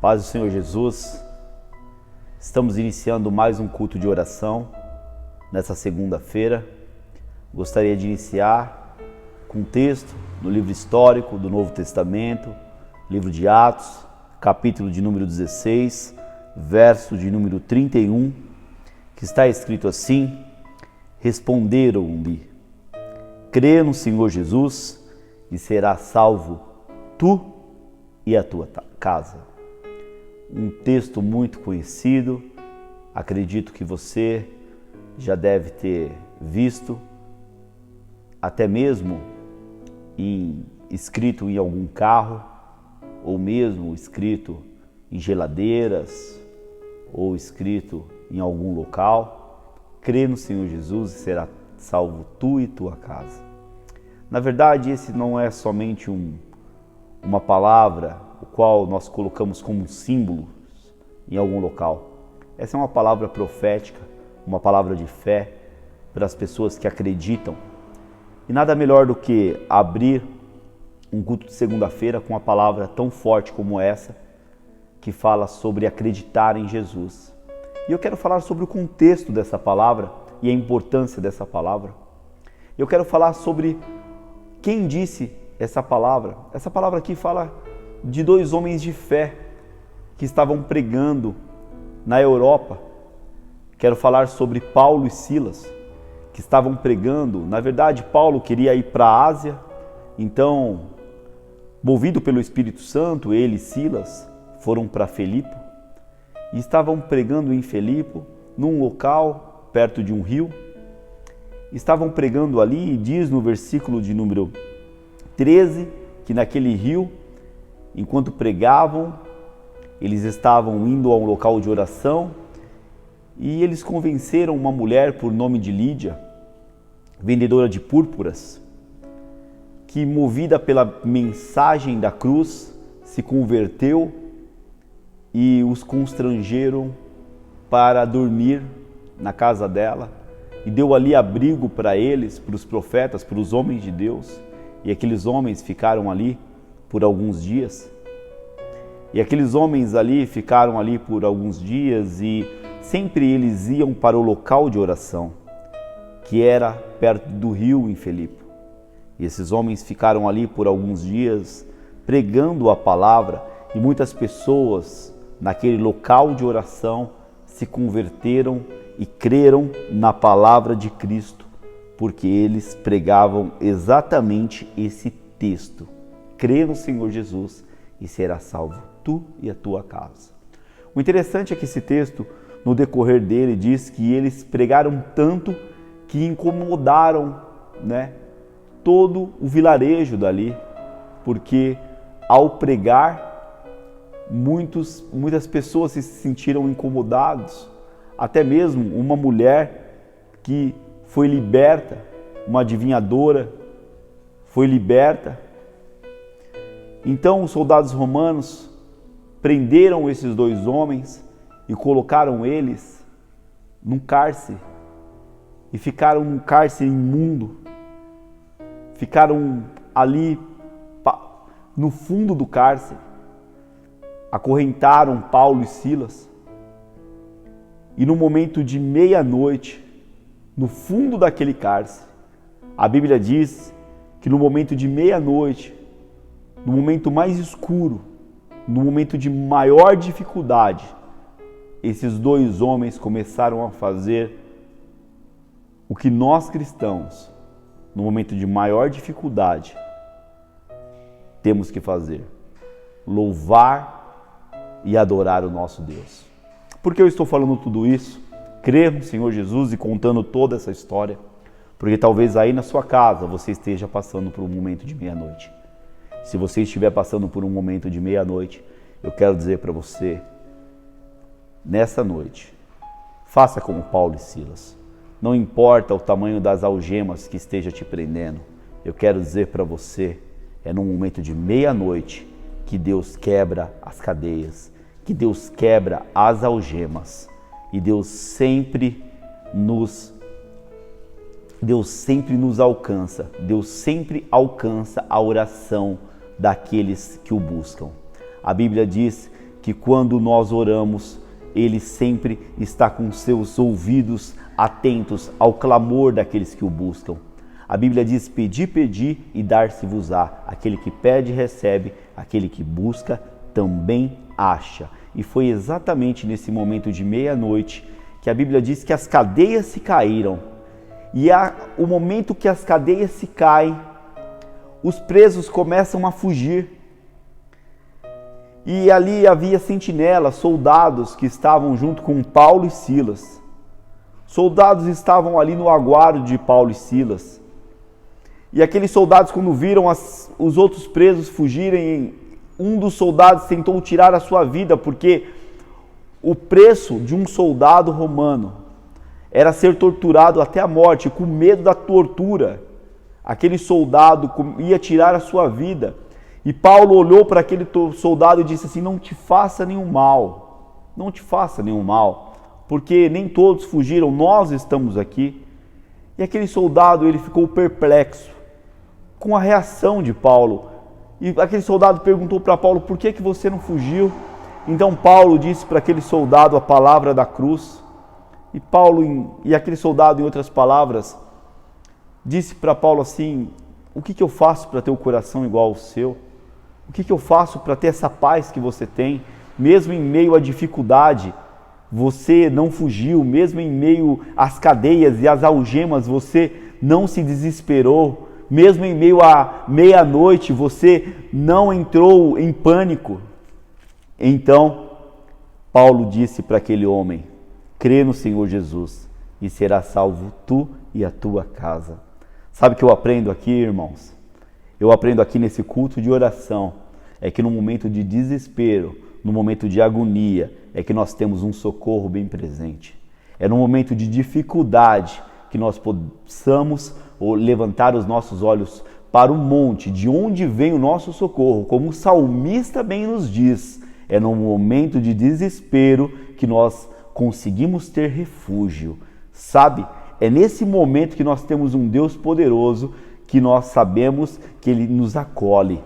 Paz do Senhor Jesus, estamos iniciando mais um culto de oração nessa segunda-feira. Gostaria de iniciar com um texto no livro histórico do Novo Testamento, livro de Atos, capítulo de número 16, verso de número 31, que está escrito assim: Responderam-lhe: crê no Senhor Jesus e serás salvo tu e a tua casa. Um texto muito conhecido, acredito que você já deve ter visto, até mesmo escrito em algum carro, ou mesmo escrito em geladeiras, ou escrito em algum local. Crê no Senhor Jesus e será salvo tu e tua casa. Na verdade, esse não é somente uma palavra o qual nós colocamos como símbolo em algum local. Essa é uma palavra profética, uma palavra de fé para as pessoas que acreditam. E nada melhor do que abrir um culto de segunda-feira com uma palavra tão forte como essa, que fala sobre acreditar em Jesus. E eu quero falar sobre o contexto dessa palavra e a importância dessa palavra. Eu quero falar sobre quem disse essa palavra. Essa palavra aqui fala de dois homens de fé que estavam pregando na Europa. Quero falar sobre Paulo e Silas, que estavam pregando. Na verdade, Paulo queria ir para a Ásia, então, movido pelo Espírito Santo, ele e Silas foram para Filipe e estavam pregando em Filipe, num local perto de um rio. Estavam pregando ali, e diz no versículo de número 13, que naquele rio, enquanto pregavam, eles estavam indo a um local de oração e eles convenceram uma mulher por nome de Lídia, vendedora de púrpuras, que, movida pela mensagem da cruz, se converteu e os constrangeram para dormir na casa dela e deu ali abrigo para eles, para os profetas, para os homens de Deus. E aqueles homens ficaram ali por alguns dias. E aqueles homens ali ficaram ali por alguns dias e sempre eles iam para o local de oração, que era perto do rio em Filipe. E esses homens ficaram ali por alguns dias pregando a palavra e muitas pessoas naquele local de oração se converteram e creram na palavra de Cristo, porque eles pregavam exatamente esse texto: crê no Senhor Jesus e será salvo tu e a tua casa. O interessante é que esse texto, no decorrer dele, diz que eles pregaram tanto que incomodaram, todo o vilarejo dali, porque ao pregar, muitas pessoas se sentiram incomodadas, até mesmo uma mulher que foi liberta, uma adivinhadora, foi liberta. Então os soldados romanos prenderam esses dois homens e colocaram eles num cárcere. E ficaram num cárcere imundo. Ficaram ali no fundo do cárcere. Acorrentaram Paulo e Silas. E no momento de meia-noite, no fundo daquele cárcere, a Bíblia diz que no momento de meia-noite, no momento mais escuro, no momento de maior dificuldade, esses dois homens começaram a fazer o que nós cristãos, no momento de maior dificuldade, temos que fazer: louvar e adorar o nosso Deus. Por que eu estou falando tudo isso? Crer no Senhor Jesus e contando toda essa história, porque talvez aí na sua casa você esteja passando por um momento de meia-noite. Se você estiver passando por um momento de meia-noite, eu quero dizer para você, nessa noite, faça como Paulo e Silas. Não importa o tamanho das algemas que esteja te prendendo, eu quero dizer para você, é num momento de meia-noite que Deus quebra as cadeias, que Deus quebra as algemas e Deus sempre nos alcança, Deus sempre alcança a oração daqueles que o buscam. A Bíblia diz que quando nós oramos, Ele sempre está com seus ouvidos atentos ao clamor daqueles que o buscam. A Bíblia diz: pedi, pedi e dar-se-vos-á. Aquele que pede, recebe. Aquele que busca, também acha. E foi exatamente nesse momento de meia-noite que a Bíblia diz que as cadeias se caíram. E o momento que as cadeias se caem, os presos começam a fugir. E ali havia sentinelas, soldados que estavam junto com Paulo e Silas. Soldados estavam ali no aguardo de Paulo e Silas. E aqueles soldados, quando viram os outros presos fugirem, um dos soldados tentou tirar a sua vida, porque o preço de um soldado romano era ser torturado até a morte, com medo da tortura. Aquele soldado ia tirar a sua vida. E Paulo olhou para aquele soldado e disse assim: não te faça nenhum mal, não te faça nenhum mal, porque nem todos fugiram, nós estamos aqui. E aquele soldado, ele ficou perplexo com a reação de Paulo. E aquele soldado perguntou para Paulo: por que você não fugiu? Então Paulo disse para aquele soldado a palavra da cruz. E aquele soldado, em outras palavras, disse para Paulo assim: o que eu faço para ter o coração igual ao seu? O que eu faço para ter essa paz que você tem? Mesmo em meio à dificuldade, você não fugiu. Mesmo em meio às cadeias e às algemas, você não se desesperou. Mesmo em meio à meia-noite, você não entrou em pânico. Então, Paulo disse para aquele homem: crê no Senhor Jesus e será salvo tu e a tua casa. Sabe o que eu aprendo aqui, irmãos? Eu aprendo aqui nesse culto de oração, é que no momento de desespero, no momento de agonia, é que nós temos um socorro bem presente. É no momento de dificuldade que nós possamos levantar os nossos olhos para o monte, de onde vem o nosso socorro. Como o salmista bem nos diz, é no momento de desespero que nós conseguimos ter refúgio. Sabe? É nesse momento que nós temos um Deus poderoso, que nós sabemos que Ele nos acolhe.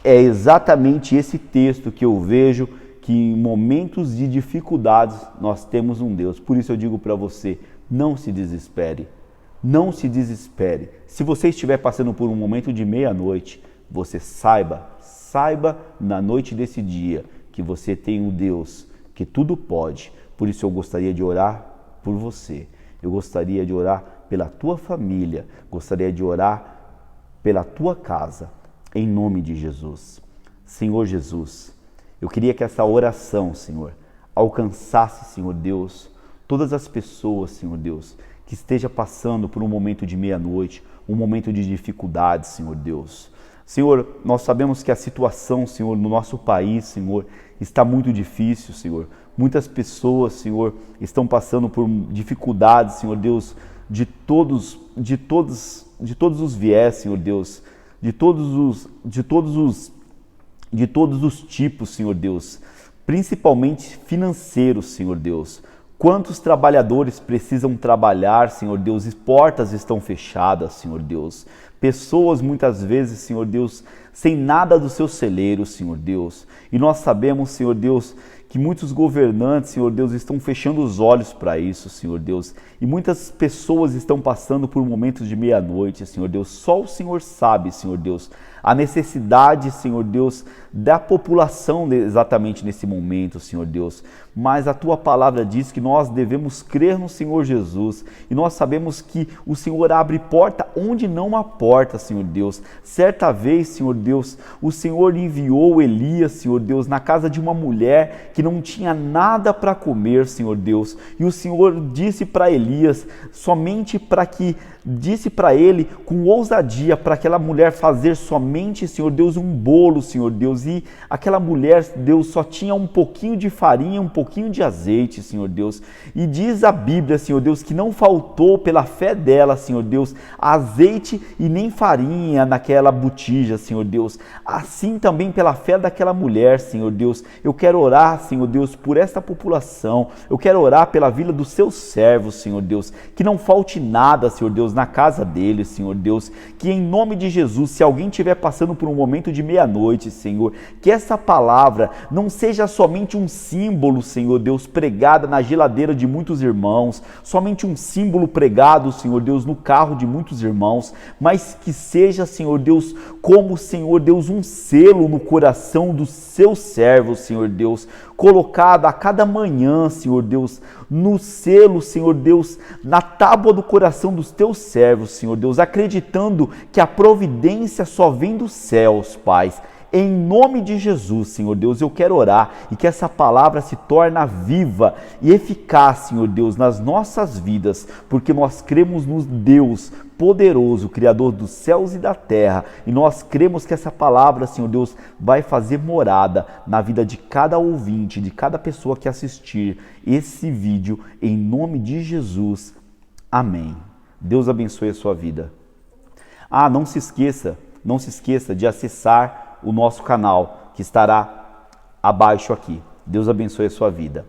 É exatamente esse texto que eu vejo, que em momentos de dificuldades nós temos um Deus. Por isso eu digo para você: não se desespere, não se desespere. Se você estiver passando por um momento de meia-noite, você saiba na noite desse dia que você tem um Deus que tudo pode. Por isso eu gostaria de orar por você. Eu gostaria de orar pela tua família, gostaria de orar pela tua casa, em nome de Jesus. Senhor Jesus, eu queria que essa oração, Senhor, alcançasse, Senhor Deus, todas as pessoas, Senhor Deus, que esteja passando por um momento de meia-noite, um momento de dificuldade, Senhor Deus. Senhor, nós sabemos que a situação, Senhor, no nosso país, Senhor, está muito difícil, Senhor. Muitas pessoas, Senhor, estão passando por dificuldades, Senhor Deus, de todos os viés, Senhor Deus, de todos os tipos, Senhor Deus, principalmente financeiros, Senhor Deus. Quantos trabalhadores precisam trabalhar, Senhor Deus, e portas estão fechadas, Senhor Deus. Pessoas muitas vezes, Senhor Deus, sem nada do seu celeiro, Senhor Deus. E nós sabemos, Senhor Deus, que muitos governantes, Senhor Deus, estão fechando os olhos para isso, Senhor Deus. E muitas pessoas estão passando por momentos de meia-noite, Senhor Deus. Só o Senhor sabe, Senhor Deus, a necessidade, Senhor Deus, da população exatamente nesse momento, Senhor Deus. Mas a Tua palavra diz que nós devemos crer no Senhor Jesus. E nós sabemos que o Senhor abre porta onde não há porta, Senhor Deus. Certa vez, Senhor Deus, o Senhor enviou Elias, Senhor Deus, na casa de uma mulher que não tinha nada para comer, Senhor Deus. E o Senhor disse para Elias, somente para que disse para ele com ousadia para aquela mulher fazer somente, Senhor Deus, um bolo, Senhor Deus. E aquela mulher, Deus, só tinha um pouquinho de farinha, um pouquinho de azeite, Senhor Deus. E diz a Bíblia, Senhor Deus, que não faltou pela fé dela, Senhor Deus, azeite e nem farinha naquela botija, Senhor Deus. Assim também pela fé daquela mulher, Senhor Deus. Eu quero orar, Senhor Deus, por esta população. Eu quero orar pela vida dos seus servos, Senhor Deus. Que não falte nada, Senhor Deus, Deus, na casa dele, Senhor Deus, que em nome de Jesus, se alguém estiver passando por um momento de meia-noite, Senhor, que essa palavra não seja somente um símbolo, Senhor Deus, pregada na geladeira de muitos irmãos, somente um símbolo pregado, Senhor Deus, no carro de muitos irmãos, mas que seja, Senhor Deus, como, Senhor Deus, um selo no coração dos seus servos, Senhor Deus, colocado a cada manhã, Senhor Deus, no selo, Senhor Deus, na tábua do coração dos teus servos, Senhor Deus, acreditando que a providência só vem dos céus, Pai. Em nome de Jesus, Senhor Deus, eu quero orar e que essa palavra se torne viva e eficaz, Senhor Deus, nas nossas vidas, porque nós cremos no Deus poderoso, Criador dos céus e da terra, e nós cremos que essa palavra, Senhor Deus, vai fazer morada na vida de cada ouvinte, de cada pessoa que assistir esse vídeo, em nome de Jesus. Amém. Deus abençoe a sua vida. Não se esqueça de acessar o nosso canal, que estará abaixo aqui. Deus abençoe a sua vida.